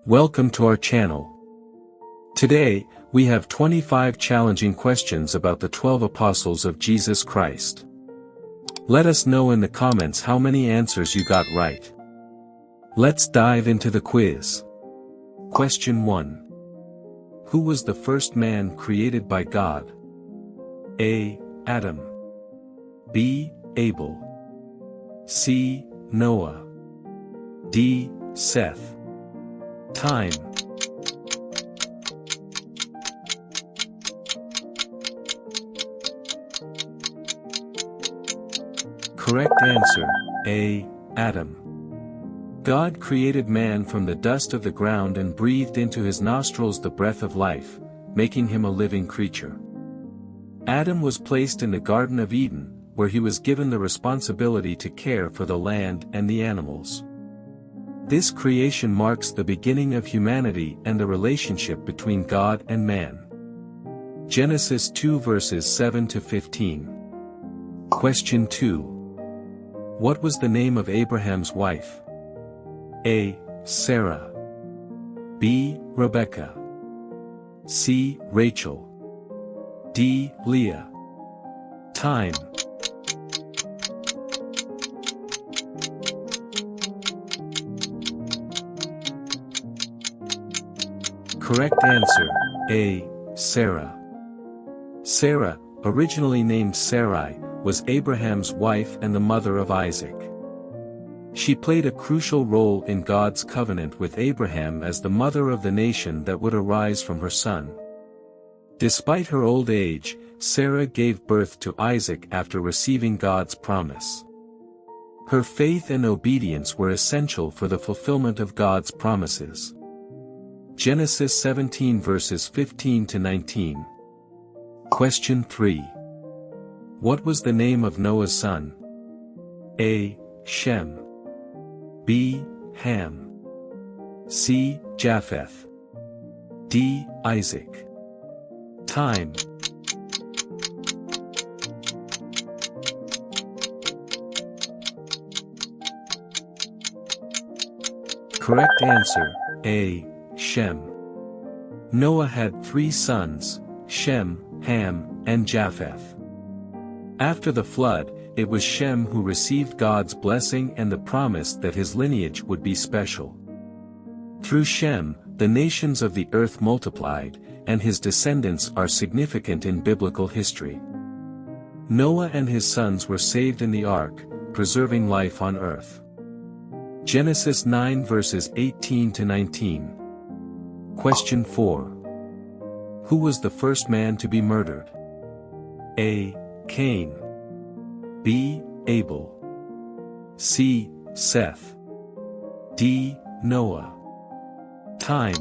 Welcome to our channel. Today, we have 25 challenging questions about the 12 apostles of Jesus Christ. Let us know in the comments how many answers you got right. Let's dive into the quiz. Question 1. Who was the first man created by God? A. Adam. B. Abel. C. Noah. D. Seth. Time. Correct answer, A. Adam. God created man from the dust of the ground and breathed into his nostrils the breath of life, making him a living creature. Adam was placed in the Garden of Eden, where he was given the responsibility to care for the land and the animals. This creation marks the beginning of humanity and the relationship between God and man. Genesis 2 verses 7 to 15. Question 2. What was the name of Abraham's wife? A. Sarah. B. Rebecca. C. Rachel. D. Leah. Time. Correct answer, A. Sarah. Sarah, originally named Sarai, was Abraham's wife and the mother of Isaac. She played a crucial role in God's covenant with Abraham as the mother of the nation that would arise from her son. Despite her old age, Sarah gave birth to Isaac after receiving God's promise. Her faith and obedience were essential for the fulfillment of God's promises. Genesis 17 verses 15 to 19. Question 3. What was the name of Noah's son? A. Shem. B. Ham. C. Japheth. D. Isaac. Time. Correct answer, A. Shem. Noah had 3 sons, Shem, Ham, and Japheth. After the flood, it was Shem who received God's blessing and the promise that his lineage would be special. Through Shem, the nations of the earth multiplied, and his descendants are significant in biblical history. Noah and his sons were saved in the ark, preserving life on earth. Genesis 9 verses 18 to 19. Question 4. Who was the first man to be murdered? A. Cain. B. Abel. C. Seth. D. Noah. Time.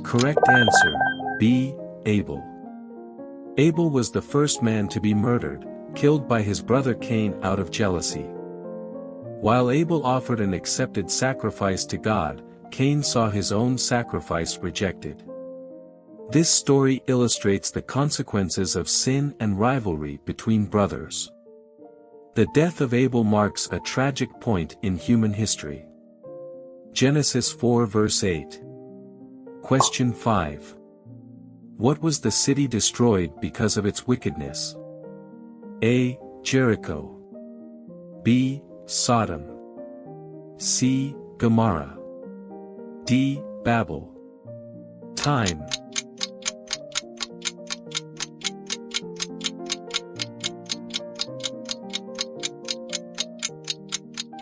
Correct answer, B. Abel. Abel was the first man to be murdered, killed by his brother Cain out of jealousy. While Abel offered an accepted sacrifice to God, Cain saw his own sacrifice rejected. This story illustrates the consequences of sin and rivalry between brothers. The death of Abel marks a tragic point in human history. Genesis 4 verse 8. Question 5. What was the city destroyed because of its wickedness? A. Jericho. B. Sodom. C. Gomorrah. D. Babel. Time.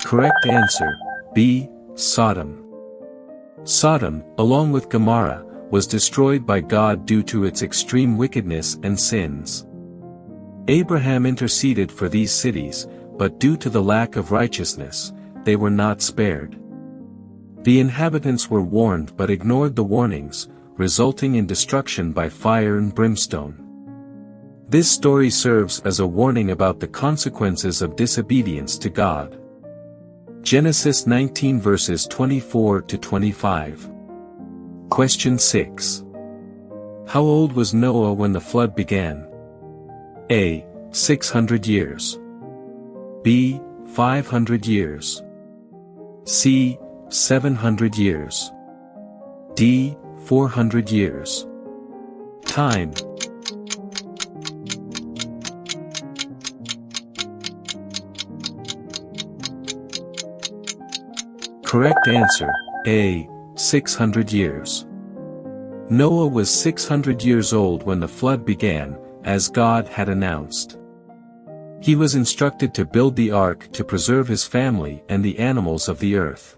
Correct answer, B. Sodom. Sodom, along with Gomorrah, was destroyed by God due to its extreme wickedness and sins. Abraham interceded for these cities, but due to the lack of righteousness, they were not spared. The inhabitants were warned but ignored the warnings, resulting in destruction by fire and brimstone. This story serves as a warning about the consequences of disobedience to God. Genesis 19 verses 24 to 25. Question 6. How old was Noah when the flood began? A. 600 years. B. 500 years. C. 700 years. D. 400 years. Time. Correct answer, A. 600 years. Noah was 600 years old when the flood began, as God had announced. He was instructed to build the ark to preserve his family and the animals of the earth.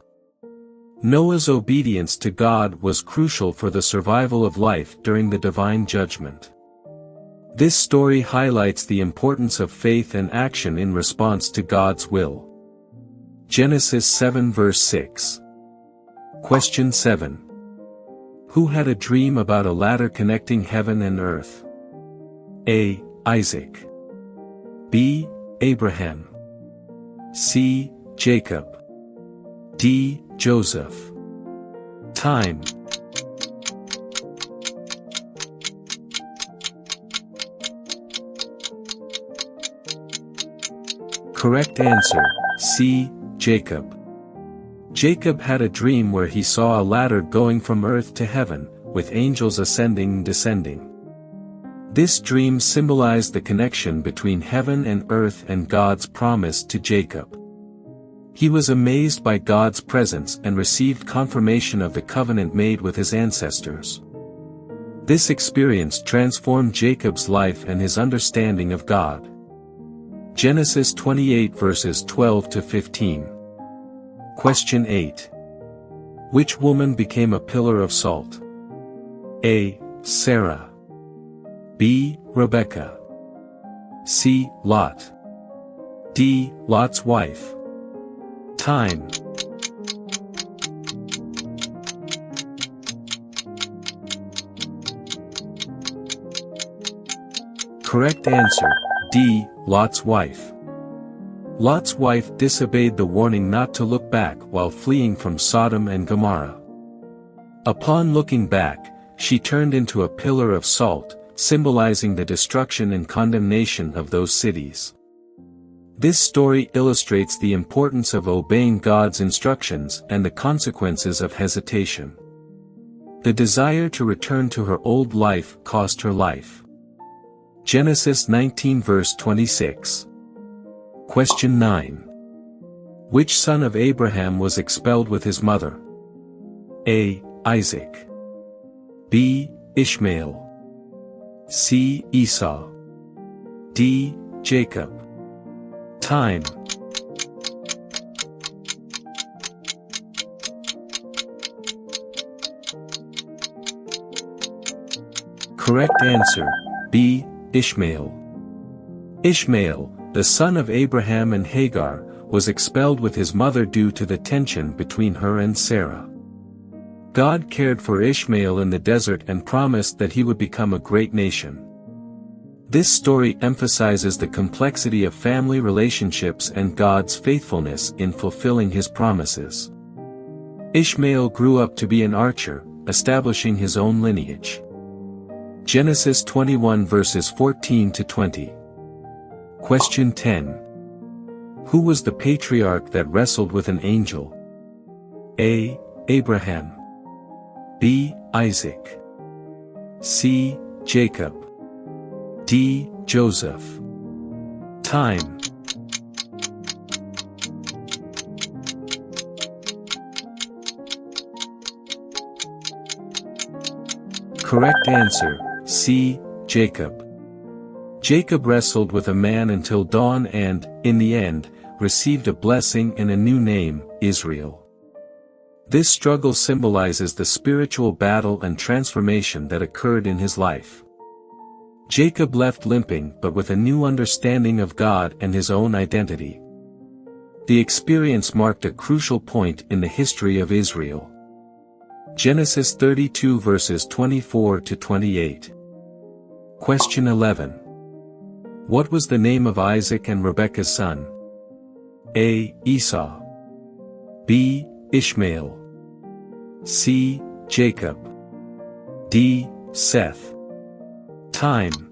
Noah's obedience to God was crucial for the survival of life during the divine judgment. This story highlights the importance of faith and action in response to God's will. Genesis 7 verse 6. Question 7. Who had a dream about a ladder connecting heaven and earth? A. Isaac. B. Abraham. C. Jacob. D. Joseph. Time. Correct answer, C. Jacob. Jacob had a dream where he saw a ladder going from earth to heaven, with angels ascending and descending. This dream symbolized the connection between heaven and earth and God's promise to Jacob. He was amazed by God's presence and received confirmation of the covenant made with his ancestors. This experience transformed Jacob's life and his understanding of God. Genesis 28 verses 12 to 15. Question 8. Which woman became a pillar of salt? A. Sarah. B. Rebecca. C. Lot. D. Lot's wife. Time. Correct answer, D. Lot's wife. Lot's wife disobeyed the warning not to look back while fleeing from Sodom and Gomorrah. Upon looking back, she turned into a pillar of salt, symbolizing the destruction and condemnation of those cities. This story illustrates the importance of obeying God's instructions and the consequences of hesitation. The desire to return to her old life cost her life. Genesis 19 verse 26. Question 9. Which son of Abraham was expelled with his mother? A. Isaac. B. Ishmael. C. Esau. D. Jacob. Time. Correct answer, B. Ishmael. Ishmael, the son of Abraham and Hagar, was expelled with his mother due to the tension between her and Sarah. God cared for Ishmael in the desert and promised that he would become a great nation. This story emphasizes the complexity of family relationships and God's faithfulness in fulfilling his promises. Ishmael grew up to be an archer, establishing his own lineage. Genesis 21 verses 14 to 20. Question 10. Who was the patriarch that wrestled with an angel? A. Abraham. B. Isaac. C. Jacob. D. Joseph. Time. Correct answer, C. Jacob. Jacob wrestled with a man until dawn and, in the end, received a blessing and a new name, Israel. This struggle symbolizes the spiritual battle and transformation that occurred in his life. Jacob left limping but with a new understanding of God and his own identity. The experience marked a crucial point in the history of Israel. Genesis 32 verses 24 to 28. Question 11. What was the name of Isaac and Rebekah's son? A. Esau. B. Ishmael. C. Jacob. D. Seth. Time.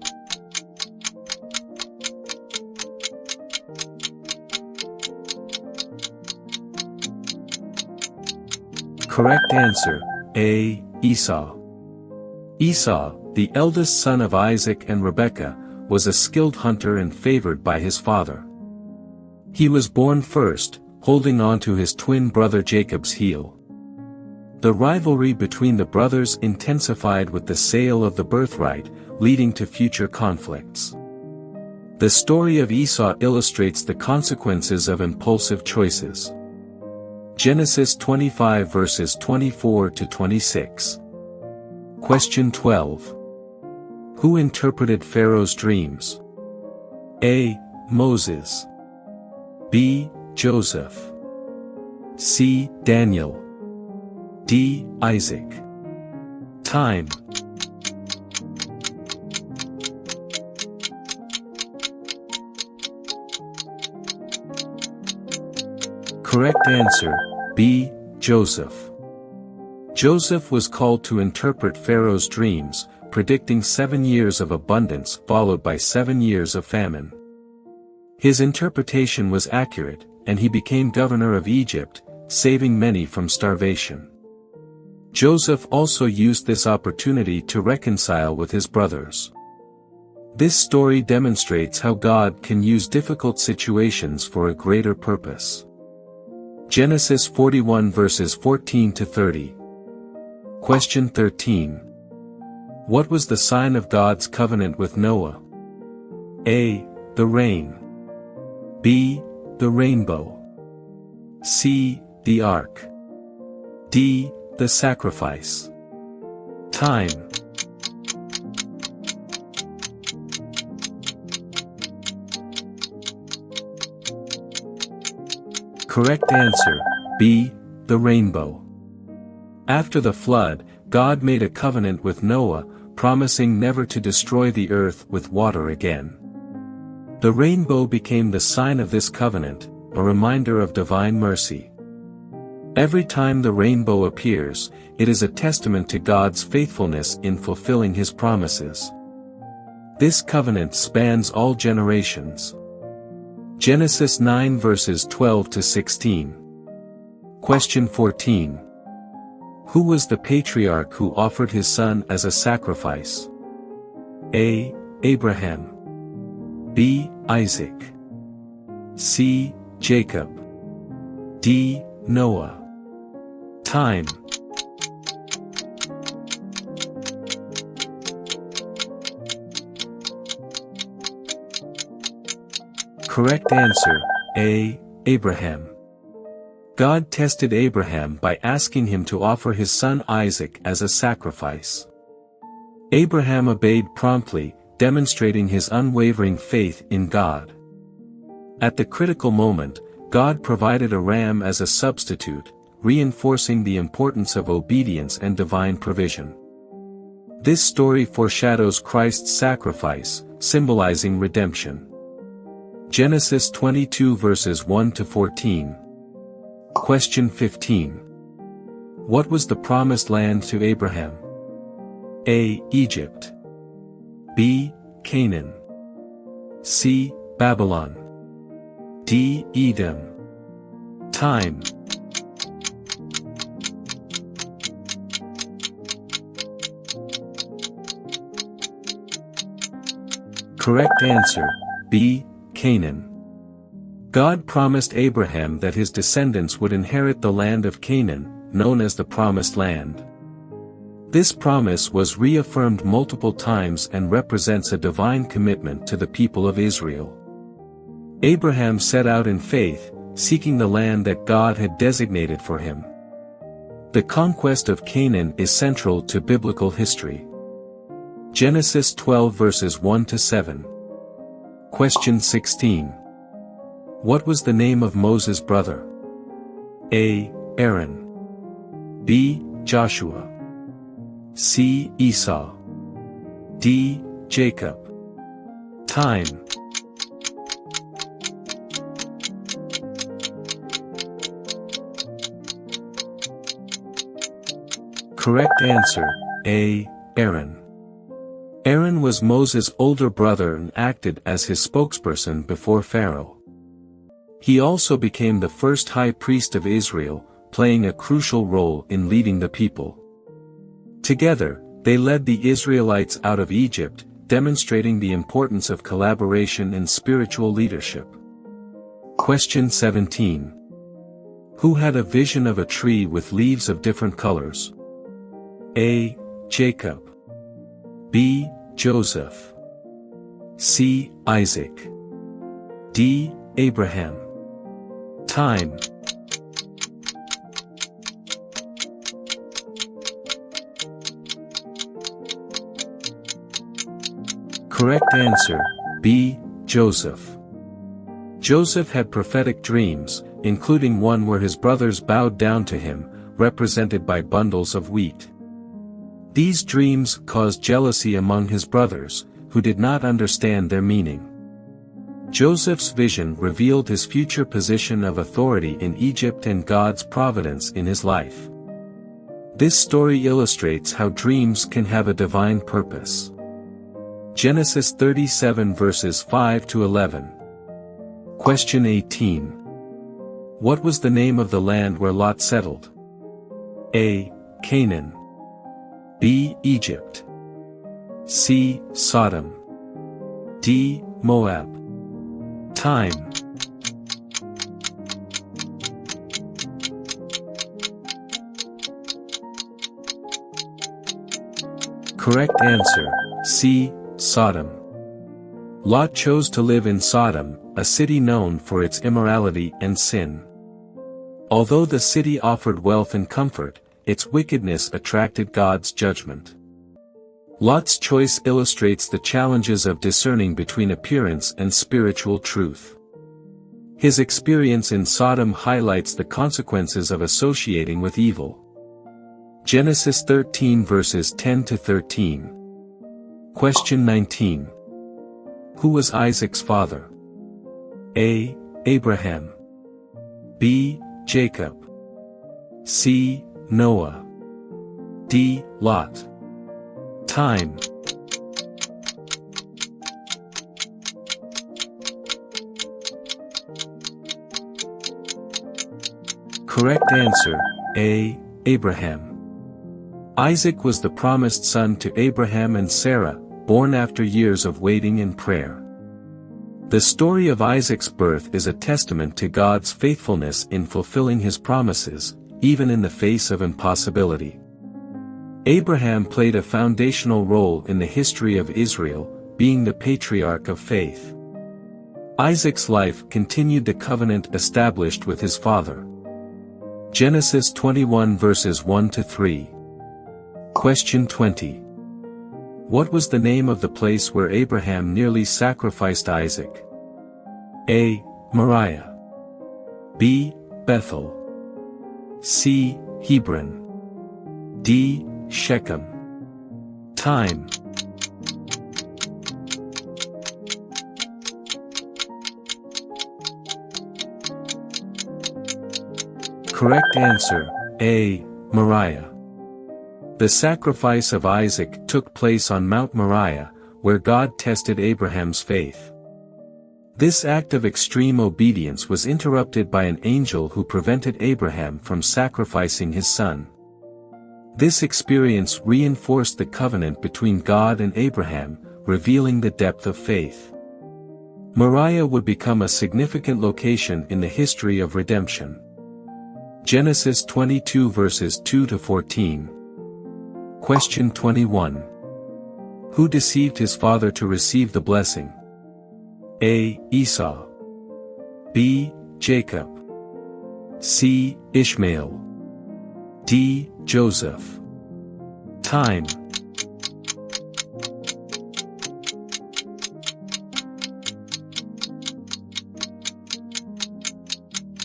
Correct answer, A. Esau. Esau, the eldest son of Isaac and Rebecca, was a skilled hunter and favored by his father. He was born first, holding on to his twin brother Jacob's heel. The rivalry between the brothers intensified with the sale of the birthright, leading to future conflicts. The story of Esau illustrates the consequences of impulsive choices. Genesis 25 verses 24 to 26. Question 12. Who interpreted Pharaoh's dreams? A. Moses. B. Joseph. C. Daniel. D. Isaac. Time. Correct answer, B. Joseph. Joseph was called to interpret Pharaoh's dreams, predicting 7 years of abundance followed by 7 years of famine. His interpretation was accurate, and he became governor of Egypt, saving many from starvation. Joseph also used this opportunity to reconcile with his brothers. This story demonstrates how God can use difficult situations for a greater purpose. Genesis 41 verses 14 to 30. Question 13. What was the sign of God's covenant with Noah? A. The rain. B. The rainbow. C. The ark. D. The sacrifice. Time. Correct answer, B. The rainbow. After the flood, God made a covenant with Noah, promising never to destroy the earth with water again. The rainbow became the sign of this covenant, a reminder of divine mercy. Every time the rainbow appears, it is a testament to God's faithfulness in fulfilling His promises. This covenant spans all generations. Genesis 9 verses 12 to 16. Question 14. Who was the patriarch who offered his son as a sacrifice? A. Abraham. B. Isaac. C. Jacob. D. Noah. Time. Correct answer, A. Abraham. God tested Abraham by asking him to offer his son Isaac as a sacrifice. Abraham obeyed promptly, demonstrating his unwavering faith in God. At the critical moment, God provided a ram as a substitute, reinforcing the importance of obedience and divine provision. This story foreshadows Christ's sacrifice, symbolizing redemption. Genesis 22 verses 1 to 14. Question 15. What was the promised land to Abraham? A. Egypt. B. Canaan. C. Babylon. D. Edom. Time. Correct answer, B. Canaan. God promised Abraham that his descendants would inherit the land of Canaan, known as the Promised Land. This promise was reaffirmed multiple times and represents a divine commitment to the people of Israel. Abraham set out in faith, seeking the land that God had designated for him. The conquest of Canaan is central to biblical history. Genesis 12 verses 1 to 7. Question 16. What was the name of Moses' brother? A. Aaron. B. Joshua. C. Esau. D. Jacob. Time. Correct answer, A. Aaron. Aaron was Moses' older brother and acted as his spokesperson before Pharaoh. He also became the first high priest of Israel, playing a crucial role in leading the people. Together, they led the Israelites out of Egypt, demonstrating the importance of collaboration and spiritual leadership. Question 17. Who had a vision of a tree with leaves of different colors? A. Jacob. B. Joseph. C. Isaac. D. Abraham. Time. Correct answer, B. Joseph. Joseph had prophetic dreams, including one where his brothers bowed down to him, represented by bundles of wheat. These dreams caused jealousy among his brothers, who did not understand their meaning. Joseph's vision revealed his future position of authority in Egypt and God's providence in his life. This story illustrates how dreams can have a divine purpose. Genesis 37 verses 5 to 11. Question 18. What was the name of the land where Lot settled? A. Canaan. B. Egypt. C. Sodom. D. Moab. Time. Correct answer, C. Sodom. Lot chose to live in Sodom, a city known for its immorality and sin. Although the city offered wealth and comfort, its wickedness attracted God's judgment. Lot's choice illustrates the challenges of discerning between appearance and spiritual truth. His experience in Sodom highlights the consequences of associating with evil. Genesis 13 verses 10 to 13. Question 19. Who was Isaac's father? A. Abraham. B. Jacob. C. Noah. D. Lot. Time. Correct answer, A. Abraham. Isaac was the promised son to Abraham and Sarah, born after years of waiting and prayer. The story of Isaac's birth is a testament to God's faithfulness in fulfilling his promises, even in the face of impossibility. Abraham played a foundational role in the history of Israel, being the patriarch of faith. Isaac's life continued the covenant established with his father. Genesis 21 verses 1 to 3. Question 20. What was the name of the place where Abraham nearly sacrificed Isaac? A. Moriah. B. Bethel. C. Hebron. D. Shechem. Time. Correct answer, A. Moriah. The sacrifice of Isaac took place on Mount Mariah, where God tested Abraham's faith. This act of extreme obedience was interrupted by an angel who prevented Abraham from sacrificing his son. This experience reinforced the covenant between God and Abraham, revealing the depth of faith. Moriah would become a significant location in the history of redemption. Genesis 22 verses 2 to 14. Question 21. Who deceived his father to receive the blessing? A. Esau. B. Jacob. C. Ishmael. D. Joseph. Time.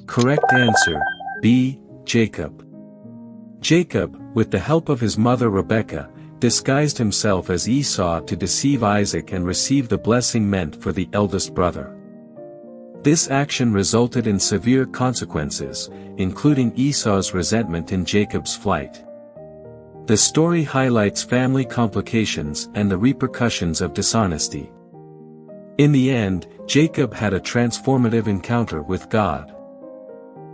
Correct answer, B. Jacob. Jacob, with the help of his mother Rebecca, disguised himself as Esau to deceive Isaac and receive the blessing meant for the eldest brother. This action resulted in severe consequences, including Esau's resentment and Jacob's flight. The story highlights family complications and the repercussions of dishonesty. In the end, Jacob had a transformative encounter with God.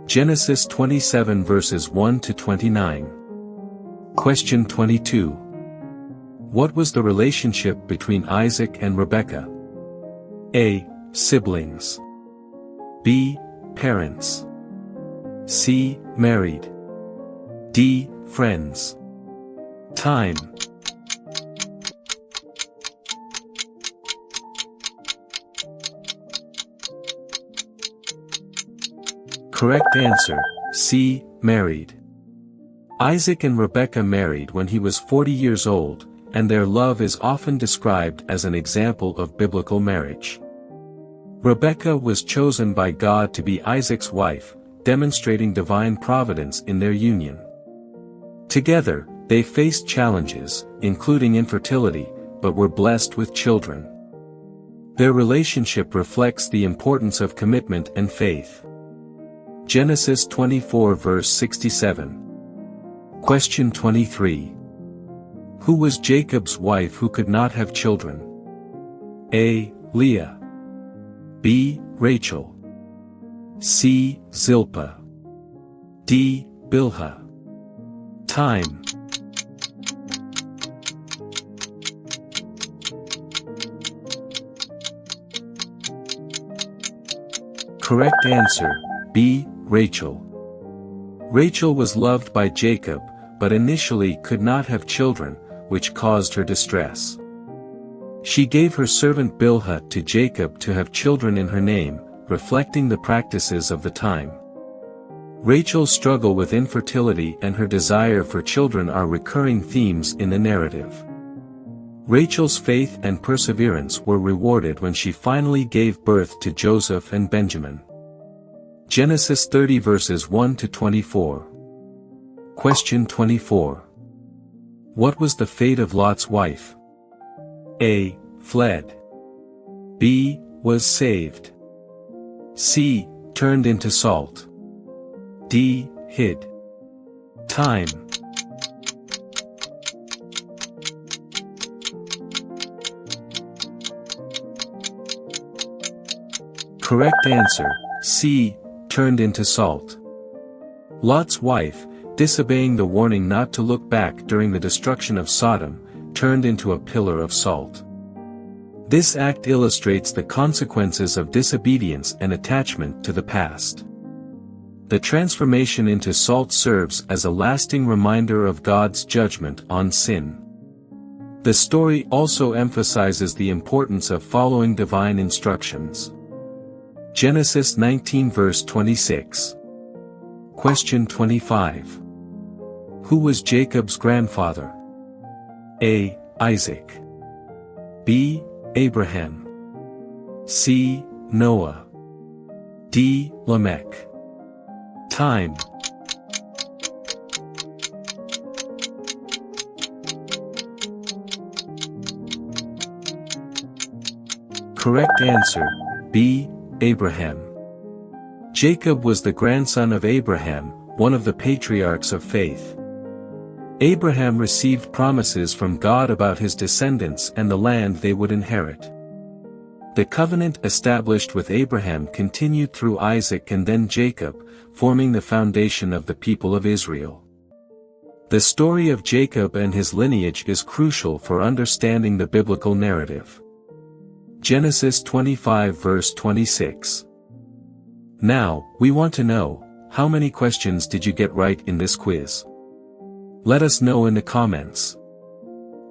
Genesis 27 verses 1 to 29. Question 22. What was the relationship between Isaac and Rebecca? A. Siblings. B. Parents. C. Married. D. Friends. Time. Correct answer, C. Married. Isaac and Rebecca married when he was 40 years old, and their love is often described as an example of biblical marriage. Rebecca was chosen by God to be Isaac's wife, demonstrating divine providence in their union. Together, they faced challenges, including infertility, but were blessed with children. Their relationship reflects the importance of commitment and faith. Genesis 24 verse 67. Question 23. Who was Jacob's wife who could not have children? A. Leah. B. Rachel. C. Zilpah. D. Bilhah. Time. Correct answer, B. Rachel. Rachel was loved by Jacob, but initially could not have children, which caused her distress. She gave her servant Bilhah to Jacob to have children in her name, reflecting the practices of the time. Rachel's struggle with infertility and her desire for children are recurring themes in the narrative. Rachel's faith and perseverance were rewarded when she finally gave birth to Joseph and Benjamin. Genesis 30 verses 1 to 24. Question 24. What was the fate of Lot's wife? A. Fled. B. Was saved. C. Turned into salt. D. Hid. Time. Correct answer, C. Turned into salt. Lot's wife, disobeying the warning not to look back during the destruction of Sodom, turned into a pillar of salt. This act illustrates the consequences of disobedience and attachment to the past. The transformation into salt serves as a lasting reminder of God's judgment on sin. The story also emphasizes the importance of following divine instructions. Genesis 19 verse 26. Question 25. Who was Jacob's grandfather? A. Isaac. B. Abraham. C. Noah. D. Lamech. Time. Correct answer, B. Abraham. Jacob was the grandson of Abraham, one of the patriarchs of faith. Abraham received promises from God about his descendants and the land they would inherit. The covenant established with Abraham continued through Isaac and then Jacob, forming the foundation of the people of Israel. The story of Jacob and his lineage is crucial for understanding the biblical narrative. Genesis 25 verse 26. Now, we want to know, how many questions did you get right in this quiz? Let us know in the comments.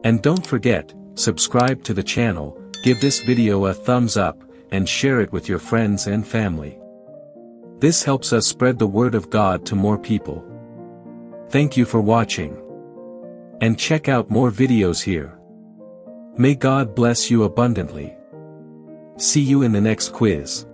And don't forget, subscribe to the channel, give this video a thumbs up, and share it with your friends and family. This helps us spread the word of God to more people. Thank you for watching. And check out more videos here. May God bless you abundantly. See you in the next quiz.